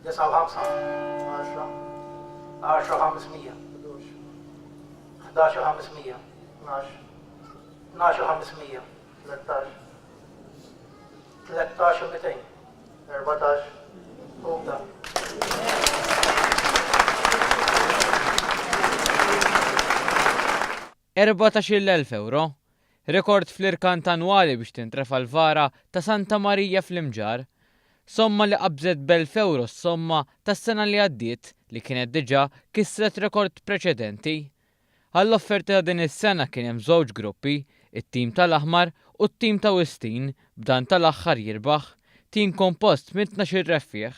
9 10 500 11 500 12 500 13 200 14 Uda. €14,000, rekord fl-irkant annwali biex tintrefa l-vara ta' Santa Marija fl-Imġar, somma li qabżet b'1,000 s-somma tas-sena li għaddiet li kienet diġà kisret rekord preċedenti. Għall-offerti ta' din is-sena kien hemm żewġ gruppi, it-tim tal-Aħmar u t-tim ta' Wistin b'dan tal-aħħar jirbaħ, tim kompost minn 12 reffieħ.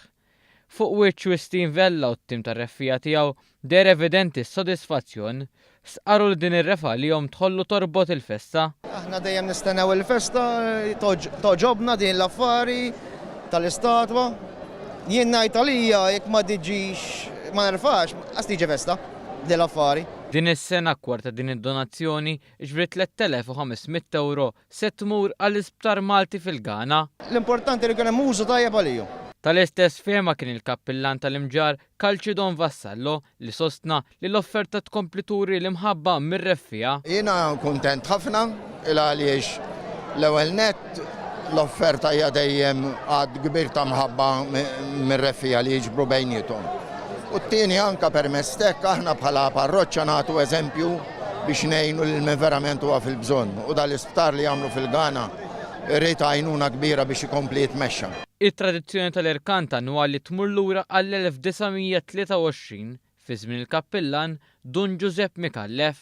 Fuq wiċċ Wistin Vella u t-tim tar-reffija tiegħu der evidenti s-sodisfazzjon sqaru li din ir-refa li jom tħollu torbot il-festa. Aħna dejjem nistennew il-festa, toġobna din l-affari tal-istatwa. Jien ngħid għalija jekk ma tiġix ma nerfax, qas tiġi festa din l-affari. Din is-sena kwarta din id-donazzjoni ġbrit €3,500 se tmur għall-Isptar Malti fil-Ghana. L-importanti li kien hemm użu tajjeb għalihom. Tal-istess fehma kien il-kappillan tal-Imġar Calcidon Vassallo li sostna li l-offerta tkompli turi l-imħabba mir-reffija. Jiena kuntent ħafna il għaliex l-ewwel nett l-offerta hija dejjem għad kbir ta' mħabba mir-reffija li jiġbru bejniethom. U t-tieni anke permezz hekk aħna bħala parroċċja nagħtu eżempju biex ngħinu lil min verament huwa fil-bżonn u dal-isptar li jagħmlu fil-Ghana irrid għajnuna kbira biex ikompli jitmexxa. Il-tradizzjoni tal-irkant annwali tmur lura għall-1923 fi żmien il-kappillan Dun Giuseppe Mikallef.